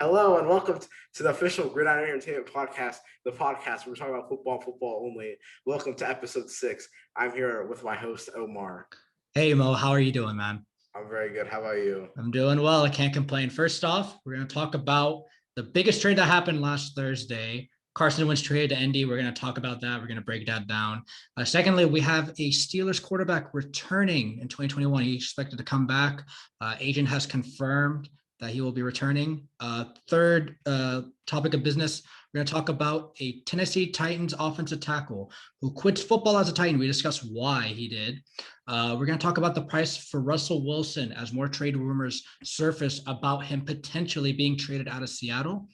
Hello and welcome to the official Gridiron Entertainment podcast, the podcast where we're talking about football only. Welcome to episode 6. I'm here with my host, Omar. Hey Mo, how are you doing, man? I'm very good. How about you? I'm doing well. I can't complain. First off, we're going to talk about the biggest trade that happened last Thursday. Carson Wentz trade to Indy. We're going to talk about that. We're going to break that down. Secondly, we have a Steelers quarterback returning in 2021. He's expected to come back. Agent has confirmed that he will be returning. Third topic of business, we're going to talk about a Tennessee Titans offensive tackle who quits football as a Titan. We discuss why he did. We're going to talk about the price for Russell Wilson as more trade rumors surface about him potentially being traded out of Seattle.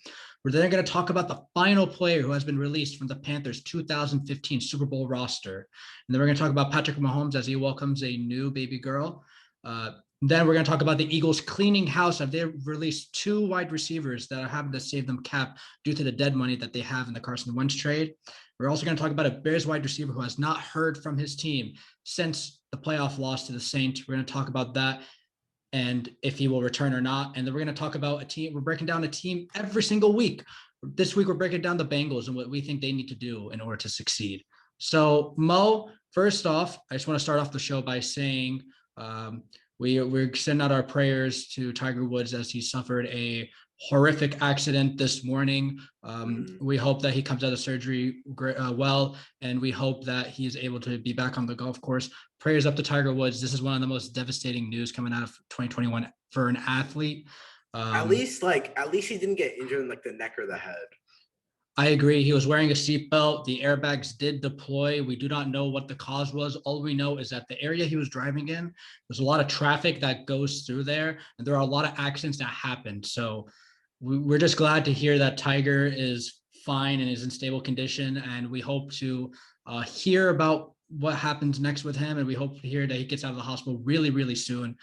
We're then going to talk about the final player who has been released from the Panthers 2015 Super Bowl roster. And then we're going to talk about Patrick Mahomes as he welcomes a new baby girl. Then we're going to talk about the Eagles cleaning house. They released 2 wide receivers that are having to save them cap due to the dead money that they have in the Carson Wentz trade. We're also going to talk about a Bears wide receiver who has not heard from his team since the playoff loss to the Saints. We're going to talk about that and if he will return or not. And then we're going to talk about a team. We're breaking down a team every single week. This week, we're breaking down the Bengals and what we think they need to do in order to succeed. So, Mo, first off, I just want to start off the show by saying we're sending out our prayers to Tiger Woods as he suffered a horrific accident this morning. We hope that he comes out of surgery well, and we hope that he's able to be back on the golf course. Prayers up to Tiger Woods. This is one of the most devastating news coming out of 2021 for an athlete. At least he didn't get injured in the neck or the head. I agree. He was wearing a seatbelt. The airbags did deploy. We do not know what the cause was. All we know is that the area he was driving in, there's a lot of traffic that goes through there, and there are a lot of accidents that happened. So we're just glad to hear that Tiger is fine and is in stable condition, and we hope to hear about what happens next with him, and we hope to hear that he gets out of the hospital really, really soon.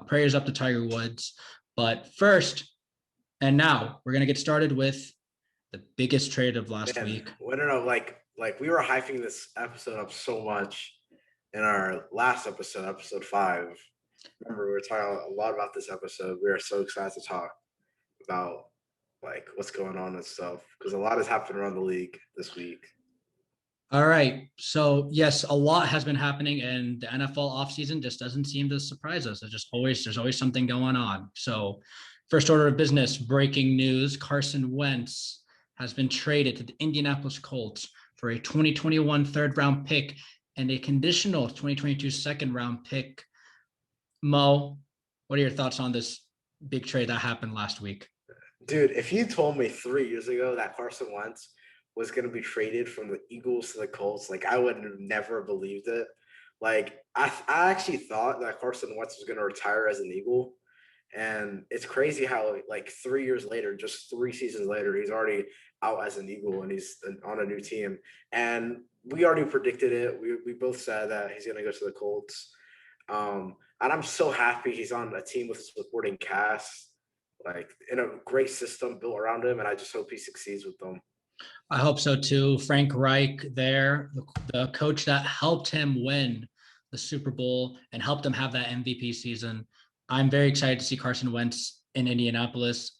Prayers up to Tiger Woods. But first, and now, we're going to get started with the biggest trade of last week. I don't know, we were hyping this episode up so much in our last episode, episode 5. Remember, we were talking a lot about this episode. We are so excited to talk about what's going on and stuff because a lot has happened around the league this week. All right. So yes, a lot has been happening, and the NFL offseason just doesn't seem to surprise us. There's always something going on. So first order of business, breaking news, Carson Wentz has been traded to the Indianapolis Colts for a 2021 third-round pick and a conditional 2022 second-round pick. Mo, what are your thoughts on this big trade that happened last week? Dude, if you told me 3 years ago that Carson Wentz was going to be traded from the Eagles to the Colts, I would have never believed it. I actually thought that Carson Wentz was going to retire as an Eagle. And it's crazy how 3 years later, just 3 seasons later, he's already out as an Eagle and he's on a new team. And we already predicted it. We both said that he's going to go to the Colts. And I'm so happy he's on a team with a supporting cast, in a great system built around him. And I just hope he succeeds with them. I hope so too. Frank Reich there, the coach that helped him win the Super Bowl and helped him have that MVP season. I'm very excited to see Carson Wentz in Indianapolis.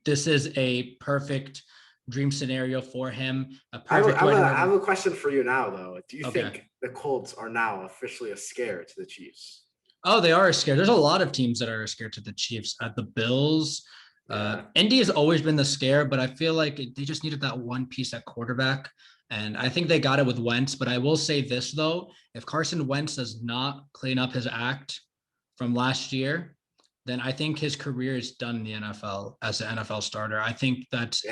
This is a perfect dream scenario for him. I have a question for you now, though. Do you think the Colts are now officially a scare to the Chiefs? Oh, they are scared. There's a lot of teams that are scared to the Chiefs. The Bills. Indy has always been the scare, but I feel like they just needed that one piece at quarterback. And I think they got it with Wentz. But I will say this, though. If Carson Wentz does not clean up his act from last year, then I think his career is done in the NFL as an NFL starter. I think that's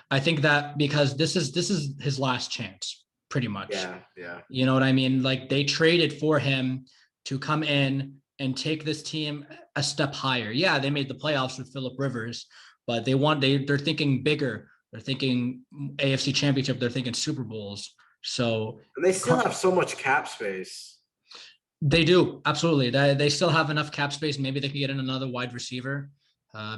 I think that because this is his last chance, pretty much. Yeah. You know what I mean? They traded for him to come in and take this team a step higher. Yeah, they made the playoffs with Phillip Rivers, but they're thinking bigger. They're thinking AFC Championship. They're thinking Super Bowls. So and they still have so much cap space. They do, absolutely. They still have enough cap space. Maybe they could get in another wide receiver,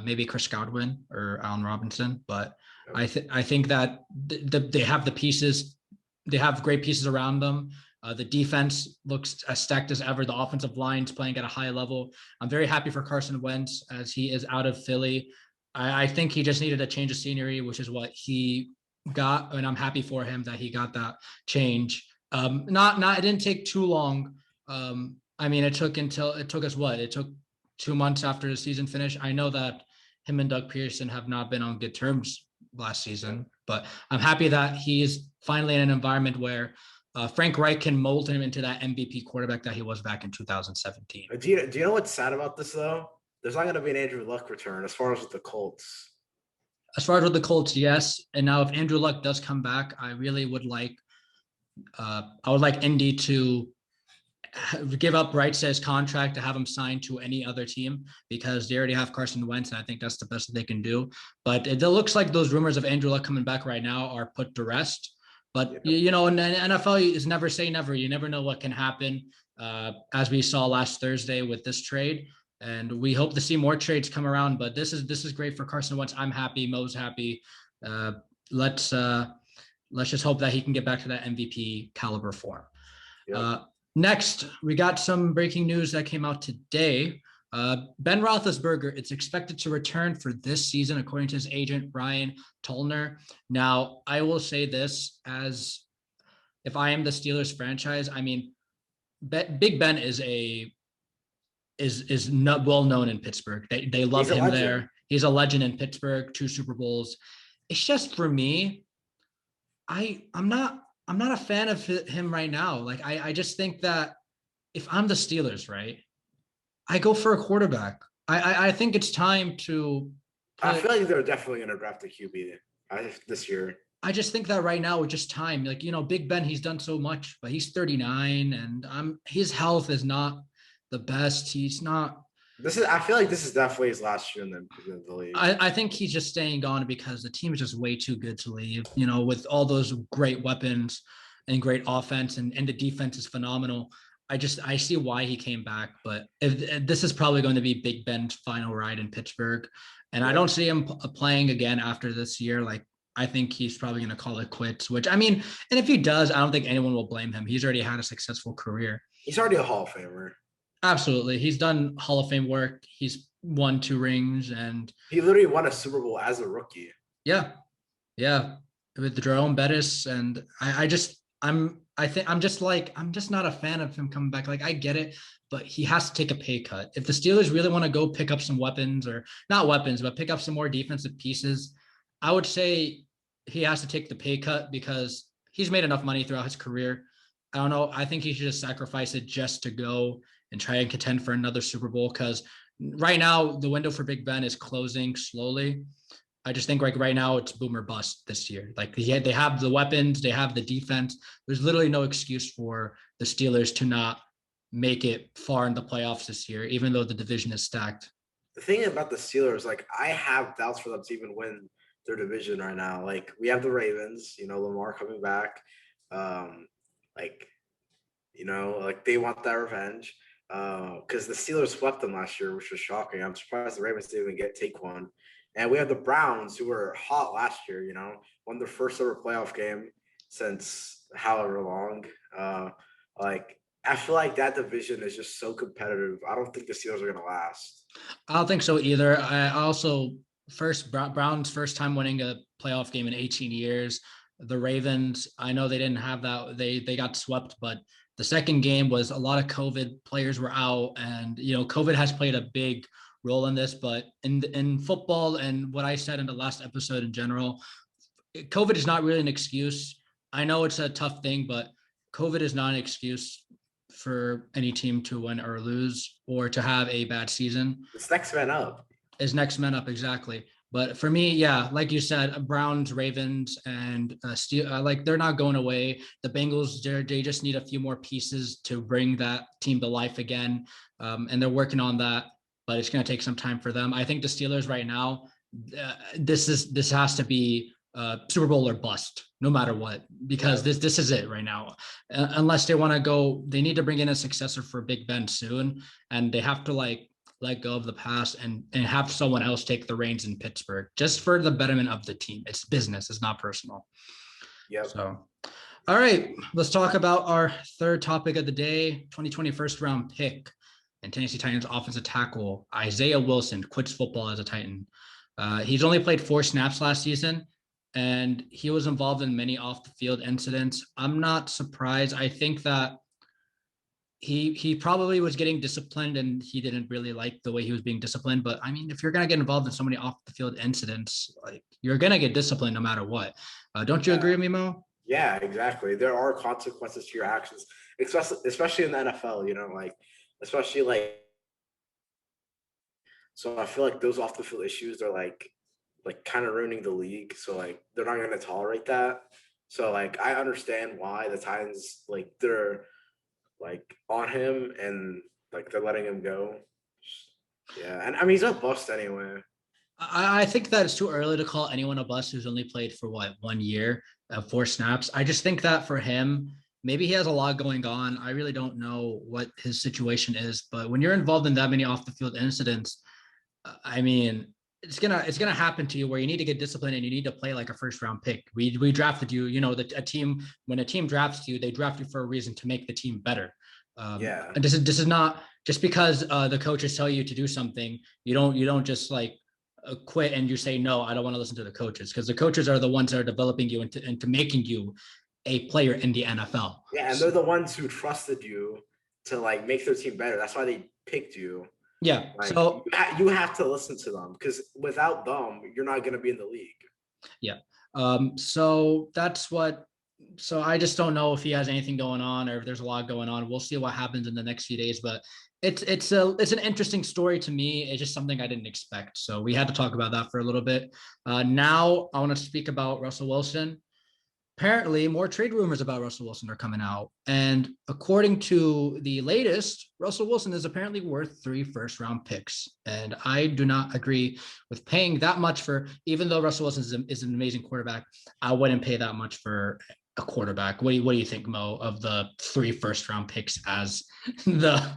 maybe Chris Godwin or Allen Robinson. But I think that they have the pieces. They have great pieces around them. The defense looks as stacked as ever. The offensive line's playing at a high level. I'm very happy for Carson Wentz as he is out of Philly. I think he just needed a change of scenery, which is what he got, and I'm happy for him that he got that change. It didn't take too long. I mean, it took us what? It took 2 months after the season finished. I know that him and Doug Pearson have not been on good terms last season, but I'm happy that he's finally in an environment where Frank Reich can mold him into that MVP quarterback that he was back in 2017. Do you know what's sad about this though? There's not going to be an Andrew Luck return as far as with the Colts. As far as with the Colts, yes. And now if Andrew Luck does come back, I really would like Indy to give up rights to his contract to have him signed to any other team because they already have Carson Wentz, and I think that's the best that they can do. But it looks like those rumors of Andrew Luck coming back right now are put to rest. But, you know, in the NFL is never say never. You never know what can happen, as we saw last Thursday with this trade. And we hope to see more trades come around. But this is great for Carson Wentz. I'm happy. Mo's happy. Let's just hope that he can get back to that MVP caliber form. Yep. Next, we got some breaking news that came out today. Ben Roethlisberger, it's expected to return for this season, according to his agent, Brian Tollner. Now, I will say this, as if I am the Steelers franchise, I mean, Big Ben is not well known in Pittsburgh. They love him there. He's a legend in Pittsburgh, 2 Super Bowls. It's just for me, I'm not a fan of him right now. Like, I just think that if I'm the Steelers, right, I go for a quarterback. I think it's time to. I feel like they're definitely going to draft a QB this year. I just think that right now it's just time. Like, you know, Big Ben, he's done so much, but he's 39 and his health is not the best. He's not. I feel like this is definitely his last year in the league. I think he's just staying on because the team is just way too good to leave, you know, with all those great weapons and great offense and the defense is phenomenal. I see why he came back, but if this is probably going to be Big Ben's final ride in Pittsburgh. And I don't see him playing again after this year. Like, I think he's probably going to call it quits, which I mean, and if he does, I don't think anyone will blame him. He's already had a successful career. He's already a Hall of Famer. Absolutely. He's done Hall of Fame work. He's won 2 rings and he literally won a Super Bowl as a rookie. Yeah. Yeah. With Jerome Bettis. And I'm just not a fan of him coming back. Like, I get it, but he has to take a pay cut. If the Steelers really want to go pick up some weapons, or not weapons, but pick up some more defensive pieces, I would say he has to take the pay cut because he's made enough money throughout his career. I don't know. I think he should just sacrifice it just to go and try and contend for another Super Bowl, because right now the window for Big Ben is closing slowly. I just think like right now it's boom or bust this year. Like they have the weapons, they have the defense. There's literally no excuse for the Steelers to not make it far in the playoffs this year, even though the division is stacked. The thing about the Steelers, like, I have doubts for them to even win their division right now. Like, we have the Ravens, you know, Lamar coming back. They want that revenge. Because the Steelers swept them last year, which was shocking. I'm surprised the Ravens didn't even take one. And we have the Browns, who were hot last year, you know, won their first ever playoff game since however long. I feel like that division is just so competitive. I don't think the Steelers are going to last. I don't think so either. I also Browns first time winning a playoff game in 18 years. The Ravens, I know they didn't have that. They got swept, but the second game was a lot of COVID players were out, and, you know, COVID has played a big role in this, but in football and what I said in the last episode in general, COVID is not really an excuse. I know it's a tough thing, but COVID is not an excuse for any team to win or lose or to have a bad season. It's next man up. Is next man up, exactly. But for me, yeah, like you said, Browns, Ravens, and they're not going away. The Bengals, they just need a few more pieces to bring that team to life again, and they're working on that. But it's going to take some time for them. I think the Steelers right now, this has to be Super Bowl or bust, no matter what, because this is it right now. Unless they want to go, they need to bring in a successor for Big Ben soon, and they have to let go of the past and have someone else take the reins in Pittsburgh, just for the betterment of the team. It's business, it's not personal. Yeah. So, all right, let's talk about our third topic of the day: 2020 first round pick and Tennessee Titans offensive tackle Isaiah Wilson quits football as a Titan. He's only played 4 snaps last season, and he was involved in many off the field incidents. I'm not surprised. I think that he probably was getting disciplined and he didn't really like the way he was being disciplined. But I mean, if you're gonna get involved in so many off the field incidents, like you're gonna get disciplined no matter what. Don't you agree with me, Mo? Yeah, exactly. There are consequences to your actions, especially in the NFL, like especially like so I feel like those off the field issues are like kind of ruining the league. So like they're not gonna tolerate that. So like I understand why the Titans like they're like on him and like they're letting him go. Yeah, and I mean he's a bust anyway. I think that it's too early to call anyone a bust who's only played for what 1 year, 4 snaps. I just think that for him, maybe he has a lot going on. I really don't know what his situation is, but when you're involved in that many off the field incidents, I mean, it's gonna happen to you where you need to get disciplined and you need to play like a first round pick. We drafted you. A team when a team drafts you, they draft you for a reason to make the team better. Yeah. And this is not just because the coaches tell you to do something. You don't just like quit and you say no. I don't want to listen to the coaches because the coaches are the ones that are developing you into making you a player in the NFL. Yeah, and they're the ones who trusted you to like make their team better. That's why they picked you. Yeah. Like So you have to listen to them because without them, you're not going to be in the league. yeah. So that's what. So I just don't know if he has anything going on or if there's a lot going on. We'll see what happens in the next few days, but it's an interesting story to me. It's just something I didn't expect. So we had to talk about that for a little bit. Now I want to speak about Russell Wilson. Apparently, more trade rumors about Russell Wilson are coming out. And according to the latest, Russell Wilson is apparently worth 3 first-round picks. And I do not agree with paying that much for, even though Russell Wilson is an amazing quarterback, I wouldn't pay that much for a quarterback. What do you think, Mo, of the 3 first-round picks as the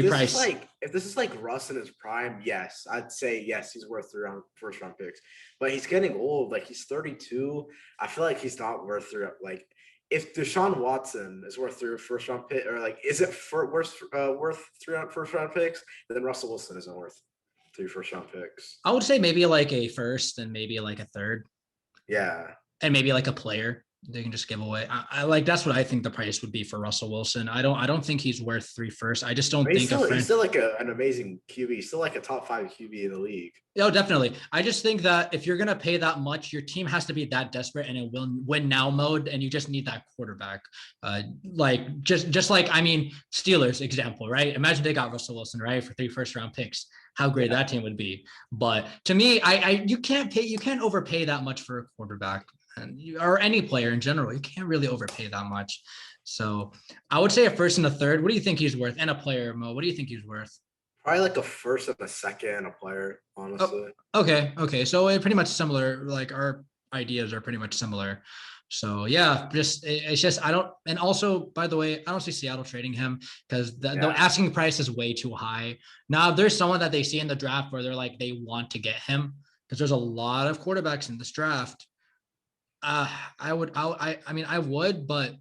price? If this is like Russ in his prime, yes, I'd say yes, he's worth 3 first round picks. But he's getting old, like he's 32. I feel like he's not worth three. Like if Deshaun Watson is worth 3 first round pick, or like is it worth 3 first round picks? Then Russell Wilson isn't worth 3 first round picks. I would say maybe like a first and maybe like a third. Yeah. And maybe like a player they can just give away. I like that's what I think the price would be for Russell Wilson. I don't think he's worth 3 first. I just don't think he's still like an amazing QB. He's still like a top 5 QB in the league. Oh, definitely. I just think that if you're gonna pay that much, your team has to be that desperate and in win now mode, and you just need that quarterback. Like just like I mean, Steelers example, right? Imagine they got Russell Wilson, right, for 3 first-round picks. How great that team would be. But to me, you can't overpay that much for a quarterback or any player in general. You can't really overpay that much. So I would say a first and a third. What do you think he's worth? And a player, Mo, what do you think he's worth? Probably like a first and a second and a player, honestly. Oh, okay. So it's pretty much similar. Like our ideas are pretty much similar. So yeah, it's just I don't. And also, by the way, I don't see Seattle trading him because the asking price is way too high. Now, if there's someone that they see in the draft where they're like they want to get him because there's a lot of quarterbacks in this draft. I mean, I would, but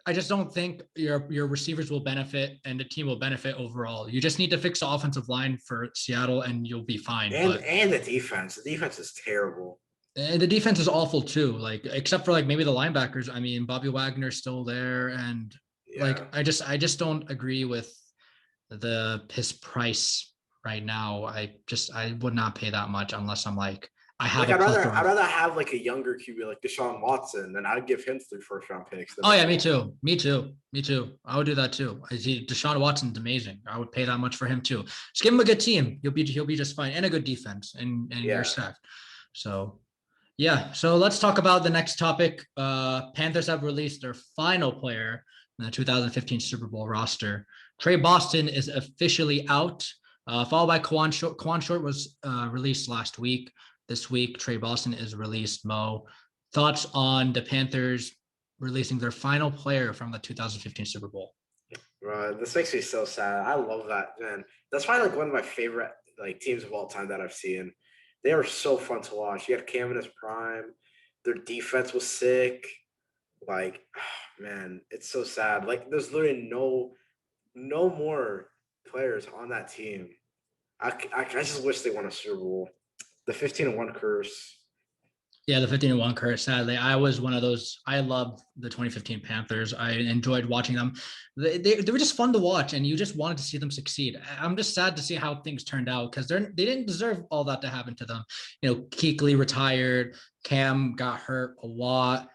I just don't think your receivers will benefit and the team will benefit overall. You just need to fix the offensive line for Seattle and you'll be fine. And the defense. The defense is terrible. And the defense is awful too. Like except for like maybe the linebackers. I mean, Bobby Wagner's still there, and like I just don't agree with his price right now. I would not pay that much unless I'm like I'd rather have like a younger QB like Deshaun Watson than I'd give him 3 first-round picks. Oh yeah, me too. I would do that too. I see Deshaun Watson's amazing. I would pay that much for him too. Just give him a good team. He'll be just fine, and a good defense and your staff. So yeah. So let's talk about the next topic. Panthers have released their final player in the 2015 Super Bowl roster. Tre Boston is officially out, followed by Quan Short. Quan Short was released last week. This week, Tre Boston is released. Mo, thoughts on the Panthers releasing their final player from the 2015 Super Bowl? Right, this makes me so sad. I love that, man. That's probably like one of my favorite like teams of all time that I've seen. They were so fun to watch. You had Cam in his prime. Their defense was sick. Like, oh, man, it's so sad. Like, there's literally no more players on that team. I just wish they won a Super Bowl. The 15-1 curse. Yeah, the 15-1 curse. Sadly, I was one of those. I loved the 2015 Panthers. I enjoyed watching them. They were just fun to watch, and you just wanted to see them succeed. I'm just sad to see how things turned out because they didn't deserve all that to happen to them. Kuechly retired. Cam got hurt a lot.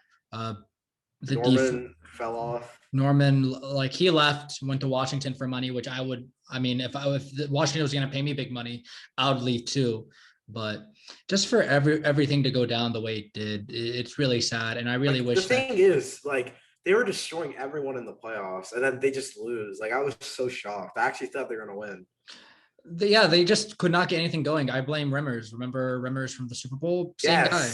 Norman fell off. Norman, like he left, went to Washington for money, which I would. I mean, if Washington was going to pay me big money, I would leave too. But just for everything to go down the way it did, it's really sad. And I really wish the thing is, like, they were destroying everyone in the playoffs and then they just lose. Like, I was so shocked. I actually thought they were going to win. They just could not get anything going. I blame Rimmers. Remember Rimmers from the Super Bowl? Same guy.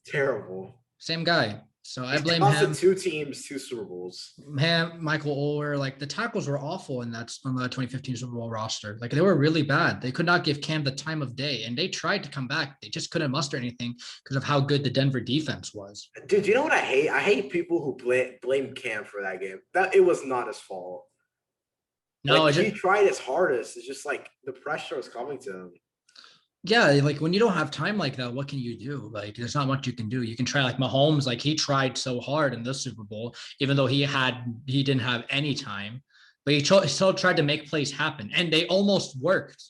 Terrible. Same guy. So I blame him. 2 teams, 2 Super Bowls. Him, Michael Oher, like the tackles were awful on the 2015 Super Bowl roster. Like they were really bad. They could not give Cam the time of day, and they tried to come back. They just couldn't muster anything because of how good the Denver defense was. Dude, you know what I hate? I hate people who blame Cam for that game. That it was not his fault. No, he tried his hardest. It's just like the pressure was coming to him. Yeah, like when you don't have time like that, what can you do? Like, there's not much you can do. You can try like Mahomes, like he tried so hard in this Super Bowl, even though he didn't have any time, but he still tried to make plays happen, and they almost worked.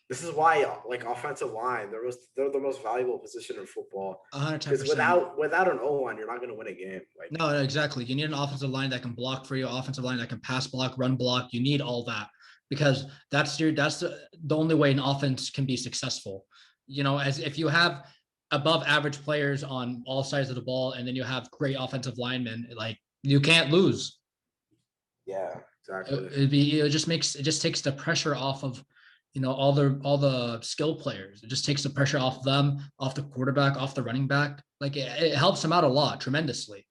This is why, like, offensive line, they're the most valuable position in football. 110%. Because without an O-line, you're not going to win a game. Like, no, exactly. You need an offensive line that can block for you, offensive line that can pass block, run block. You need all that. Because that's the only way an offense can be successful. As if you have above average players on all sides of the ball, and then you have great offensive linemen, like you can't lose. Yeah, exactly. It just takes the pressure off of, all the skill players. It just takes the pressure off them, off the quarterback, off the running back. Like it helps them out a lot tremendously.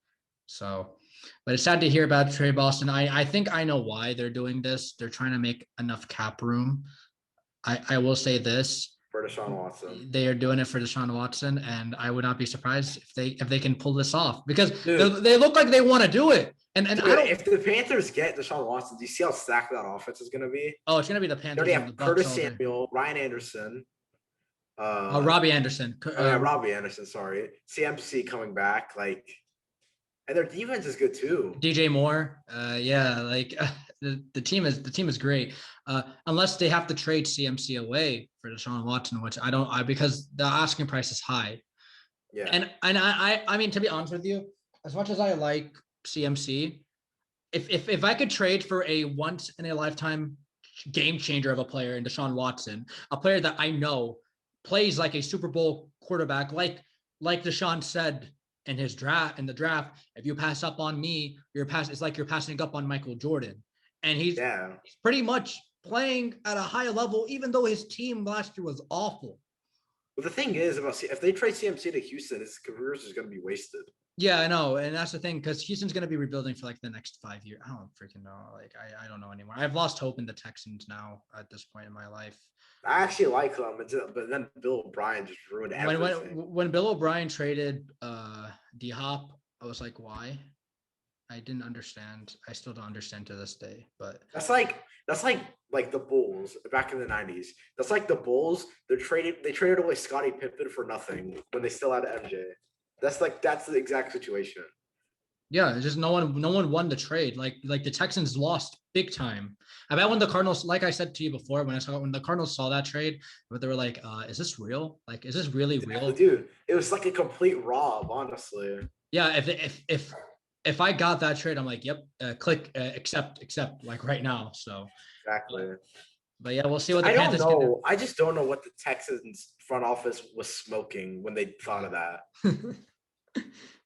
So. But it's sad to hear about Tre Boston. I think I know why they're doing this. They're trying to make enough cap room. I will say this. For Deshaun Watson. They are doing it for Deshaun Watson, and I would not be surprised if they can pull this off because they look like they want to do it. And if the Panthers get Deshaun Watson, do you see how stacked that offense is going to be? Oh, it's going to be the Panthers. They have Curtis Samuel, Ryan Anderson. Robbie Anderson. Robbie Anderson, sorry. CMC coming back, like. And their defense is good too. DJ Moore, the team is great. Unless they have to trade CMC away for Deshaun Watson, which because the asking price is high. Yeah. And I mean, to be honest with you, as much as I like CMC, if I could trade for a once in a lifetime game changer of a player in Deshaun Watson, a player that I know plays like a Super Bowl quarterback, like Deshaun said. In the draft, if you pass up on me, it's like you're passing up on Michael Jordan. And he's pretty much playing at a high level, even though his team last year was awful. But the thing is, if they trade CMC to Houston, his career is going to be wasted. Yeah, I know. And that's the thing, because Houston's going to be rebuilding for like the next 5 years. I don't freaking know. Like, I don't know anymore. I've lost hope in the Texans now at this point in my life. I actually like them, but then Bill O'Brien just ruined everything. When Bill O'Brien traded D-Hop, I was like, why? I didn't understand. I still don't understand to this day. But that's like the Bulls back in the 90s. That's like the Bulls. They traded away Scottie Pippen for nothing when they still had MJ. That's the exact situation. Yeah, it's just no one won the trade. Like the Texans lost big time. I bet when the Cardinals, like I said to you before, when the Cardinals saw that trade, but they were like, "Is this real? Like, is this really real?" Dude, it was like a complete rob, honestly. Yeah, if I got that trade, I'm like, "Yep, click accept, like right now." So exactly. But yeah, we'll see what the Panthers can do. I just don't know what the Texans front office was smoking when they thought of that.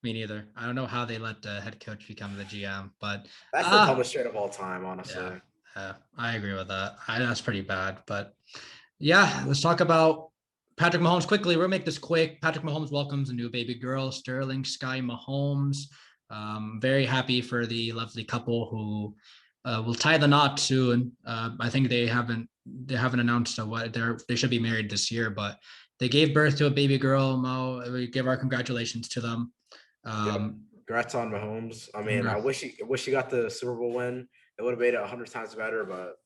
Me neither. I don't know how they let the head coach become the GM, but that's the dumbest trade of all time, honestly. Yeah, I agree with that. That's pretty bad, but yeah, let's talk about Patrick Mahomes quickly. We'll make this quick. Patrick Mahomes welcomes a new baby girl, Sterling Skye Mahomes. Very happy for the lovely couple who will tie the knot soon. I think they haven't announced what they should be married this year, but they gave birth to a baby girl. Mo, we give our congratulations to them. Congrats on Mahomes. I mean, I wish he got the Super Bowl win. It would have made it 100 times better, but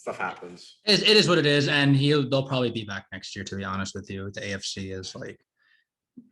stuff happens. It is what it is, and they'll probably be back next year. To be honest with you, the AFC is like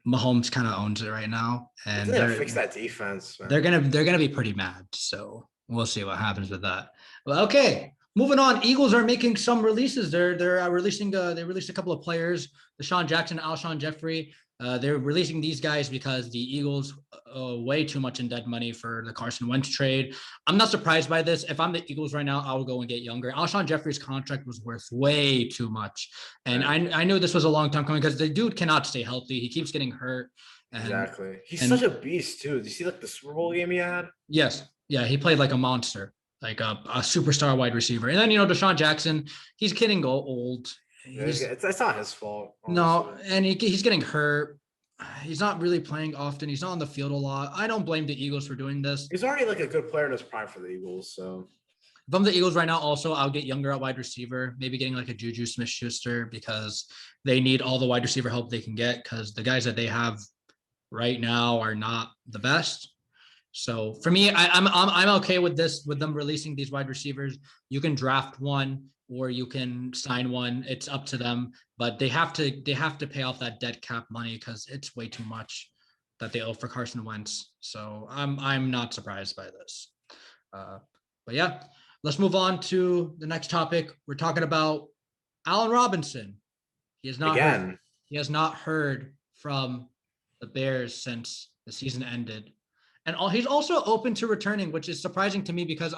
Mahomes kind of owns it right now, and They're gonna fix that defense. Man. They're gonna be pretty mad. So we'll see what happens with that. Well, okay. Moving on, Eagles are making some releases. They're releasing they released a couple of players, Desean Jackson, Alshon Jeffrey. They're releasing these guys because the Eagles way too much in dead money for the Carson Wentz trade. I'm not surprised by this. If I'm the Eagles right now, I would go and get younger. Alshon Jeffrey's contract was worth way too much. And I knew this was a long time coming because the dude cannot stay healthy. He keeps getting hurt. Exactly. He's such a beast too. Did you see like the Super Bowl game he had? Yes. Yeah, he played like a monster, like a superstar wide receiver. And then, Desean Jackson, he's getting old. It's not his fault. Honestly. No, and he's getting hurt. He's not really playing often. He's not on the field a lot. I don't blame the Eagles for doing this. He's already like a good player in his prime for the Eagles. So if I'm the Eagles right now, also, I'll get younger at wide receiver, maybe getting like a Juju Smith-Schuster because they need all the wide receiver help they can get because the guys that they have right now are not the best. So for me, I'm okay with this, with them releasing these wide receivers. You can draft one or you can sign one. It's up to them, but they have to pay off that dead cap money because it's way too much that they owe for Carson Wentz. So I'm not surprised by this. But yeah, let's move on to the next topic. We're talking about Allen Robinson. He has not heard from the Bears since the season ended. And he's also open to returning, which is surprising to me because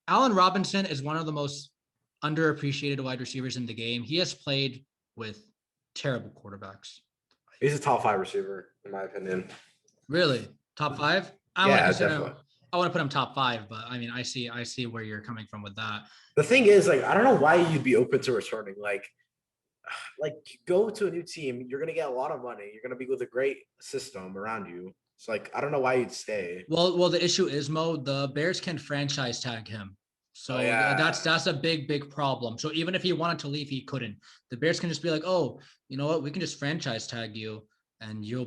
Allen Robinson is one of the most underappreciated wide receivers in the game. He has played with terrible quarterbacks. He's a top 5 receiver, in my opinion. Really? Top 5? Definitely. I want to put him top 5, but I mean, I see where you're coming from with that. The thing is, like, I don't know why you'd be open to returning. Like go to a new team. You're going to get a lot of money. You're going to be with a great system around you. So, like, I don't know why you'd stay. Well, the issue is, Mo, the Bears can franchise tag him. So that's a big problem. So even if he wanted to leave, he couldn't. The Bears can just be like, oh, you know what? We can just franchise tag you and you'll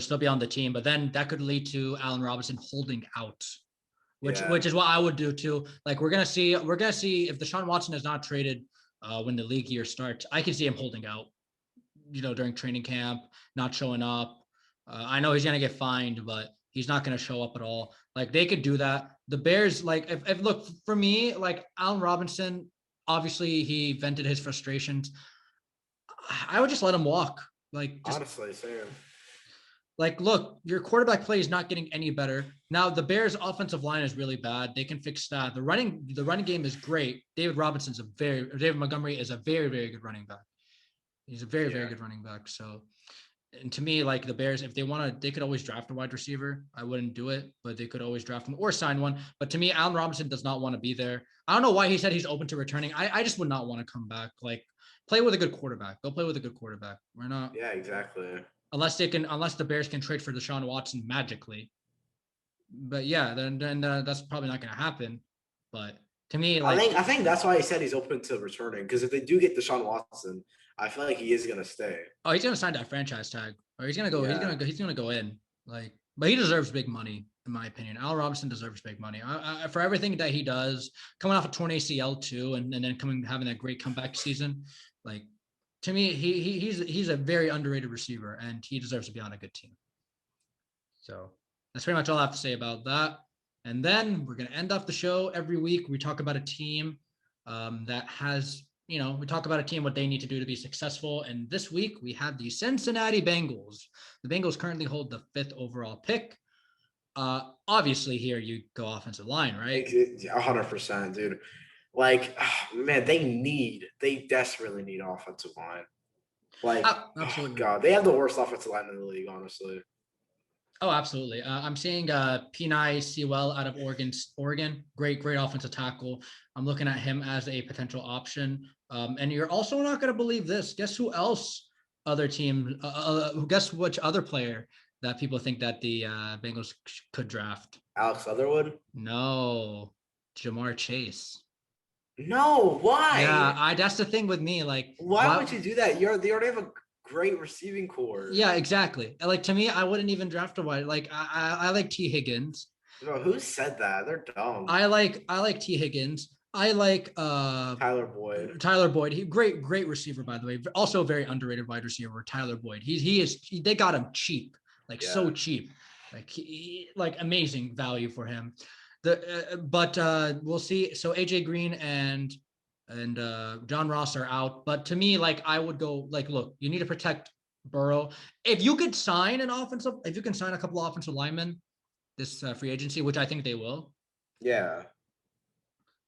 still be on the team. But then that could lead to Allen Robinson holding out, which is what I would do too. Like we're gonna see if Deshaun Watson is not traded when the league year starts. I can see him holding out, during training camp, not showing up. I know he's going to get fined, but he's not going to show up at all. Like they could do that. The Bears, like if look for me, like Allen Robinson, obviously he vented his frustrations. I would just let him walk. Like honestly, same. Like, look, your quarterback play is not getting any better. Now the Bears offensive line is really bad. They can fix that. The running game is great. David Montgomery is a very, very good running back. He's a very, very good running back. So, and to me, like the Bears, if they want to, they could always draft a wide receiver. I wouldn't do it, but they could always draft one or sign one. But to me, Allen Robinson does not want to be there. I don't know why he said he's open to returning. I just would not want to come back. Like, play with a good quarterback. Go play with a good quarterback. We're not. Yeah, exactly. Unless the Bears can trade for Deshaun Watson magically. But yeah, then that's probably not going to happen. But to me, like I think that's why he said he's open to returning, because if they do get Deshaun Watson, I feel like he is going to stay. Oh, he's going to sign that franchise tag, or he's going to go. Yeah. He's going to go in. Like, but he deserves big money, in my opinion. Allen Robinson deserves big money for everything that he does. Coming off a torn ACL too, and then having that great comeback season, like. To me, he's a very underrated receiver, and he deserves to be on a good team. So that's pretty much all I have to say about that. And then we're going to end off the show. Every week we talk about a team that has, we talk about a team, what they need to do to be successful. And this week we have the Cincinnati Bengals. The Bengals currently hold the 5th overall pick. Obviously here you go offensive line, right? 100%, dude. Like, man, they desperately need offensive line. Like, absolutely. Oh God, they have the worst offensive line in the league, honestly. Oh, absolutely. I'm seeing Penei Sewell out of Oregon. Great offensive tackle. I'm looking at him as a potential option. And you're also not going to believe this. Guess who else? Other team. Guess which other player that people think that the Bengals could draft? Alex Leatherwood? No, Jamar Chase. No, why? Yeah, that's the thing with me. Like, why would you do that? They already have a great receiving core. Yeah, exactly. Like to me, I wouldn't even draft a wide. Like I like T. Higgins, Bro, who said that? They're dumb. I like T. Higgins. I like Tyler Boyd. Tyler Boyd. Great receiver, by the way. Also a very underrated wide receiver, Tyler Boyd. They got him cheap, like so Yeah. cheap, like amazing value for him. But we'll see. So AJ Green and John Ross are out. But to me, like I would go like, look, you need to protect Burrow. If you can sign a couple of offensive linemen this free agency, which I think they will, Yeah.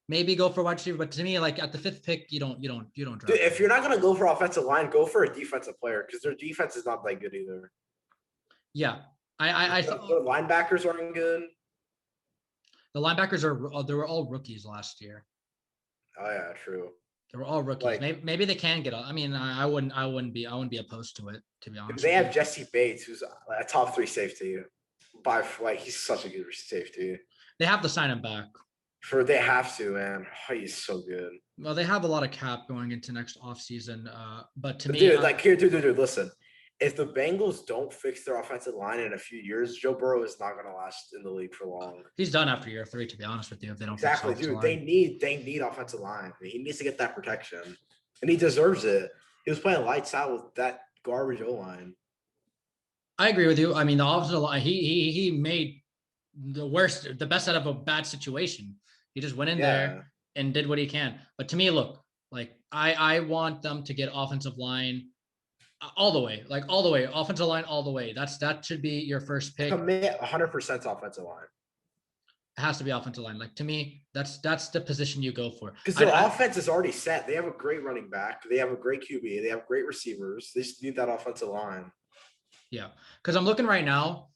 maybe go for wide receiver. But to me, like at the 5th pick, you don't draft. Dude, if you're not gonna go for offensive line, go for a defensive player because their defense is not that good either. Yeah, I thought Their linebackers aren't good. the linebackers they were all rookies last year. Oh yeah, true. They were all rookies. Like, Maybe they can get. I mean, I wouldn't be opposed to it, to be honest. they have Jesse Bates, who's a top 3 safety. He's such a good safety. They have to sign him back. They have to, man. Oh, he's so good. Well, they have a lot of cap going into next offseason. But to me, dude, listen. If the Bengals don't fix their offensive line in a few years, Joe Burrow is not going to last in the league for long. He's done after year 3, to be honest with you. If they don't exactly, dude, they need offensive line. He needs to get that protection, and he deserves it. He was playing lights out with that garbage O line. I agree with you. I mean, the offensive line. He made the best out of a bad situation. He just went in there and did what he can. But to me, look, like I want them to get offensive line all the way, offensive line all the way. That should be your first pick. Commit 100% offensive line. It has to be offensive line. Like to me, that's the position you go for. Because their offense is already set. They have a great running back. They have a great QB. They have great receivers. They just need that offensive line. Yeah, because I'm looking right now.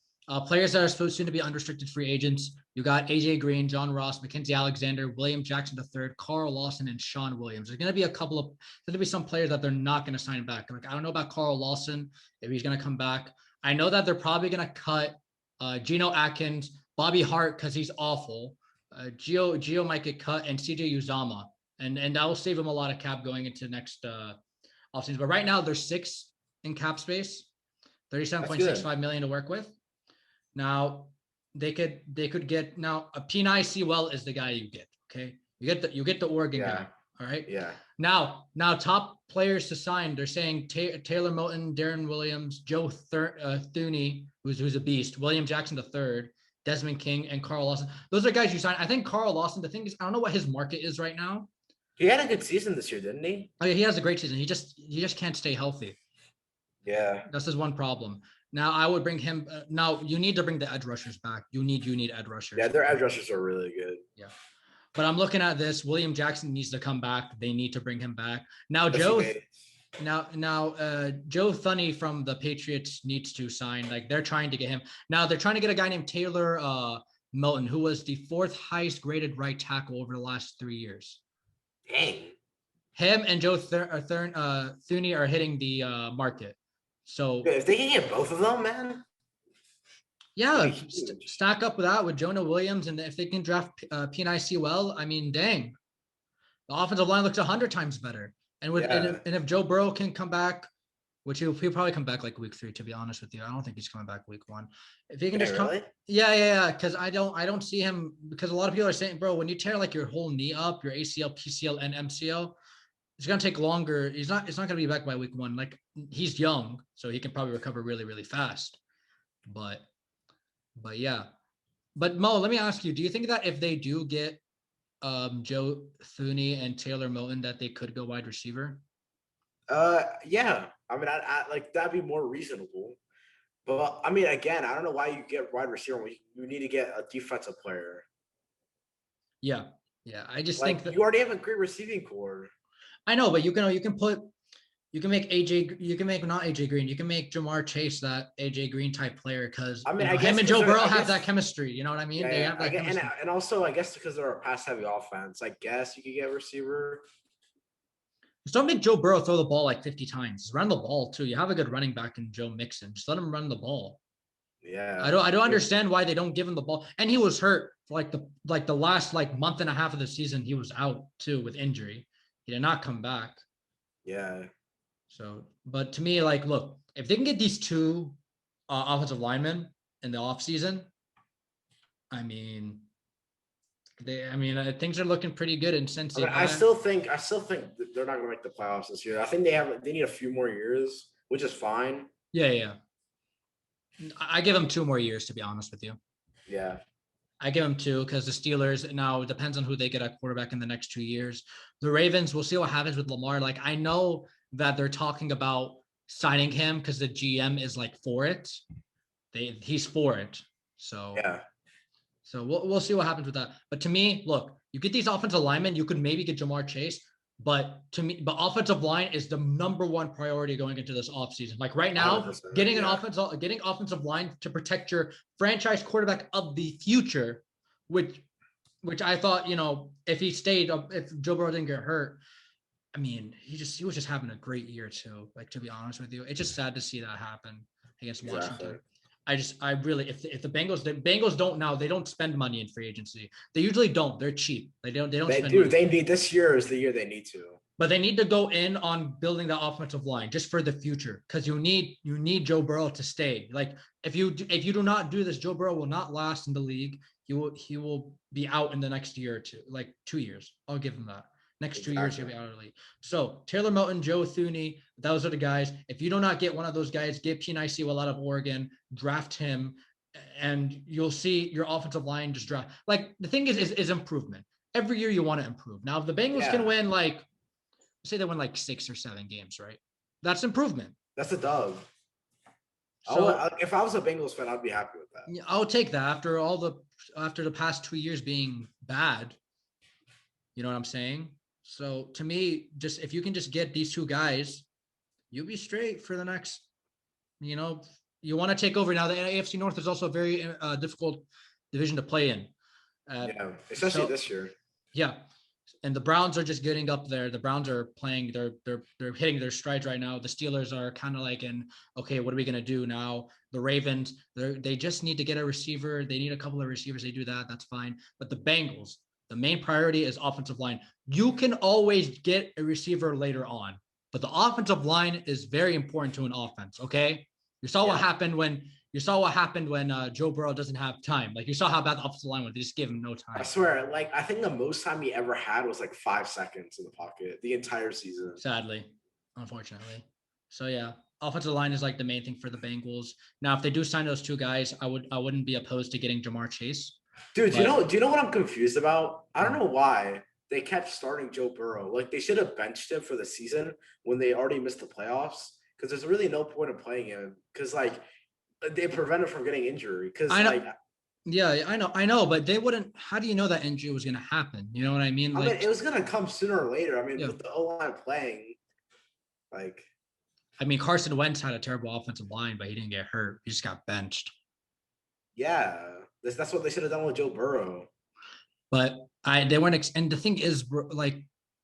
Players that are supposed to be unrestricted free agents. You got AJ Green, John Ross, Mackenzie Alexander, William Jackson III, Carl Lawson, and Sean Williams. There's going to be some players that they're not going to sign back. Like I don't know about Carl Lawson if he's going to come back. I know that they're probably going to cut Geno Atkins, Bobby Hart because he's awful. Gio might get cut, and CJ Uzama, and that will save him a lot of cap going into next offseason. But right now they're 6th in cap space, $37.65 million to work with. Now they could get now a P9 Sewell is the guy you get. Okay, you get the Oregon guy. All right. Yeah. Now top players to sign. They're saying Taylor Moton, Darren Williams, Joe Thuney, who's a beast, William Jackson III, Desmond King, and Carl Lawson. Those are guys you sign. I think Carl Lawson. The thing is, I don't know what his market is right now. He had a good season this year, didn't he? Oh yeah, he has a great season. He just can't stay healthy. Yeah, that's his one problem. Now I would bring him. Now you need to bring the edge rushers back. You need edge rushers. Yeah, their edge rushers are really good. Yeah, but I'm looking at this. William Jackson needs to come back. They need to bring him back. Now Joe Thuney from the Patriots needs to sign. Like they're trying to get him. Now they're trying to get a guy named Taylor Moton, who was the 4th highest graded right tackle over the last 3 years. Dang. Him and Joe Thuney are hitting the market. So if they can get both of them, man. Yeah, stack up with that with Jonah Williams, and if they can draft P9 Sewell, I mean, dang, the offensive line looks 100 times better. And if Joe Burrow can come back, which he'll probably come back like week 3. To be honest with you, I don't think he's coming back week 1. If he can just come, yeah, because I don't see him, because a lot of people are saying, bro, when you tear like your whole knee up, your ACL, PCL, and MCL, it's gonna take longer. It's not gonna be back by week 1. Like he's young, so he can probably recover really, really fast. But yeah. But Mo, let me ask you, do you think that if they do get Joe Thuney and Taylor Moton that they could go wide receiver? Yeah. I mean, I like that'd be more reasonable. But I mean, again, I don't know why you get wide receiver when you need to get a defensive player. Yeah. I just think that you already have a great receiving core. I know, but you can make not AJ Green. You can make Jamar Chase that AJ Green type player because him and Joe Burrow have that chemistry. You know what I mean? They have that chemistry. And also, I guess because they're a pass-heavy offense, I guess you could get a receiver. Just don't make Joe Burrow throw the ball like 50 times. Just run the ball too. You have a good running back in Joe Mixon. Just let him run the ball. Yeah. I don't understand why they don't give him the ball. And he was hurt for the last month and a half of the season. He was out too with injury. He did not come back. Yeah. So, but to me, look, if they can get these 2 offensive linemen in the offseason, I mean, things are looking pretty good in Cincy. I still think that they're not going to make the playoffs this year. I think they need a few more years, which is fine. Yeah. I give them 2 more years, to be honest with you. Yeah. I give them 2 because the Steelers, now it depends on who they get at quarterback in the next 2 years. The Ravens, we'll see what happens with Lamar. Like, I know that they're talking about signing him because the GM is like for it. He's for it. So yeah. So we'll see what happens with that. But to me, look, you get these offensive linemen, you could maybe get Jamar Chase. But offensive line is the number one priority going into this offseason. Like right now, getting offensive line to protect your franchise quarterback of the future, which I thought, if he stayed, if Joe Burrow didn't get hurt, I mean, he was just having a great year too. Like, to be honest with you, it's just sad to see that happen against Washington. I really, if the Bengals don't now, they don't spend money in free agency. They usually don't. They're cheap. They don't spend money. They need, this year is the year they need to. But they need to go in on building the offensive line just for the future, because you need Joe Burrow to stay. Like, if you do not do this, Joe Burrow will not last in the league. He will be out in the next year or two, like 2 years. I'll give him that. Next 2 years, he'll be out of the league. So Taylor Moton, Joe Thuney, those are the guys. If you do not get one of those guys, get P.N.I.C. out of Oregon, draft him, and you'll see your offensive line just draft. Like, the thing is improvement. Every year you want to improve. Now, if the Bengals can win, say they win 6 or 7 games, right? That's improvement. That's a dub. So, if I was a Bengals fan, I'd be happy with that. I'll take that after the past 2 years being bad. You know what I'm saying? So to me, just if you can just get these 2 guys, you'll be straight for the next, you want to take over. Now, the AFC North is also a very difficult division to play in. Especially this year. Yeah. And the Browns are just getting up there. The Browns are playing, they're hitting their strides right now. The Steelers are kind of like okay, what are we going to do now? The Ravens, they just need to get a receiver. They need a couple of receivers. They do that. That's fine. But the Bengals, the main priority is offensive line. You can always get a receiver later on, but the offensive line is very important to an offense. Okay. You saw what happened when Joe Burrow doesn't have time. Like, you saw how bad the offensive line was. They just gave him no time. I swear, I think the most time he ever had was 5 seconds in the pocket the entire season. Sadly, unfortunately. So yeah, offensive line is the main thing for the Bengals. Now, if they do sign those 2 guys, I wouldn't be opposed to getting Jamar Chase. Dude, do you know what I'm confused about? I don't know why they kept starting Joe Burrow. They should have benched him for the season when they already missed the playoffs, because there's really no point in playing him, because they prevent him from getting injury. Because yeah, I know, but they wouldn't. How do you know that injury was going to happen? You know what I mean? I mean, it was going to come sooner or later. I mean, with the O-line playing, Carson Wentz had a terrible offensive line, but he didn't get hurt. He just got benched. Yeah, that's what they should have done with Joe Burrow. But they weren't. And the thing is,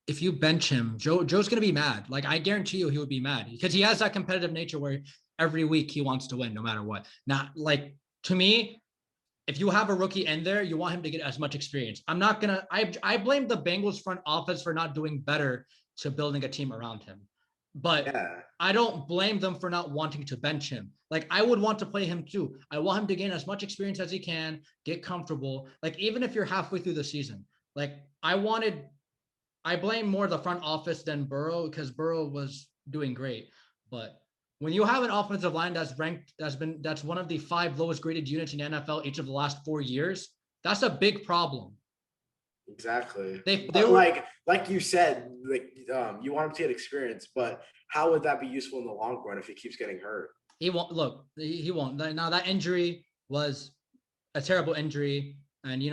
if you bench him, Joe's going to be mad. I guarantee you, he would be mad, because he has that competitive nature where every week he wants to win no matter what. Not to me, if you have a rookie in there, you want him to get as much experience. I blame the Bengals front office for not doing better to building a team around him. But I don't blame them for not wanting to bench him. I would want to play him too. I want him to gain as much experience as he can, get comfortable. Even if you're halfway through the season, I blame more the front office than Burrow, because Burrow was doing great. But when you have an offensive line that's ranked, that's one of the 5 lowest graded units in the NFL each of the last 4 years, that's a big problem. Exactly. They were like you said, you want him to get experience, but how would that be useful in the long run if he keeps getting hurt? He won't. Look, he won't. Now, that injury was a terrible injury, and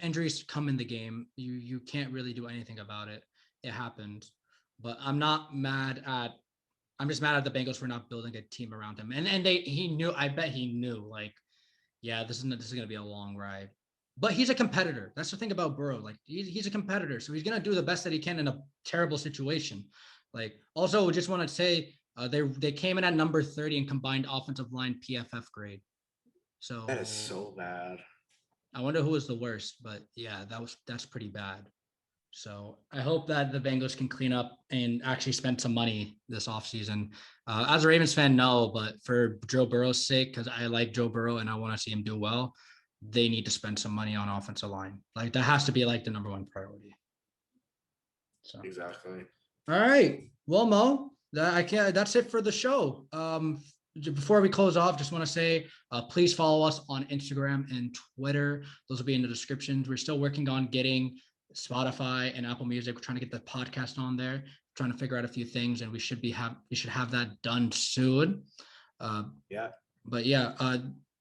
injuries come in the game. You can't really do anything about it. It happened, but I'm not mad at. I'm just mad at the Bengals for not building a team around him. And he knew. I bet he knew. This is gonna be a long ride. But he's a competitor. That's the thing about Burrow. He's a competitor, so he's gonna do the best that he can in a terrible situation. Also, just want to say they came in at number 30 in combined offensive line PFF grade. So that is so bad. I wonder who was the worst, but yeah, that's pretty bad. So I hope that the Bengals can clean up and actually spend some money this offseason. As a Ravens fan, no, but for Joe Burrow's sake, because I like Joe Burrow and I want to see him do well. they need to spend some money on offensive line. Like that has to be like the number one priority. So Exactly. all right. Well, Mo, that's it for the show. Before we close off, just want to say, please follow us on Instagram and Twitter. Those will be in the descriptions. We're still working on getting Spotify and Apple Music. We're trying to get the podcast on there, trying to figure out a few things, and we should have that done soon. Yeah. But yeah,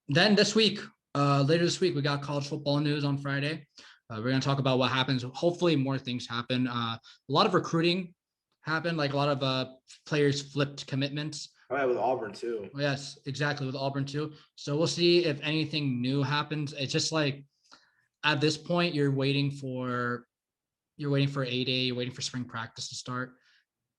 then this week, later this week, we got college football news on Friday. We're going to talk about what happens. Hopefully more things happen. A lot of recruiting happened, like a lot of players flipped commitments. Oh, yeah, with Auburn too. Yes, exactly, with Auburn too. So we'll see if anything new happens. It's just like at this point, you're waiting for A-Day, you're waiting for spring practice to start.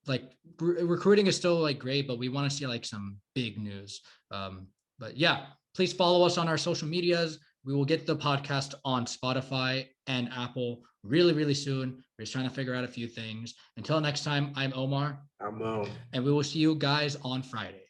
Like recruiting is still like great, but we want to see like some big news. But yeah, please follow us on our social medias. We will get the podcast on Spotify and Apple really, really soon. We're just trying to figure out a few things. Until next time, I'm Omar. I'm Mo. And we will see you guys on Friday.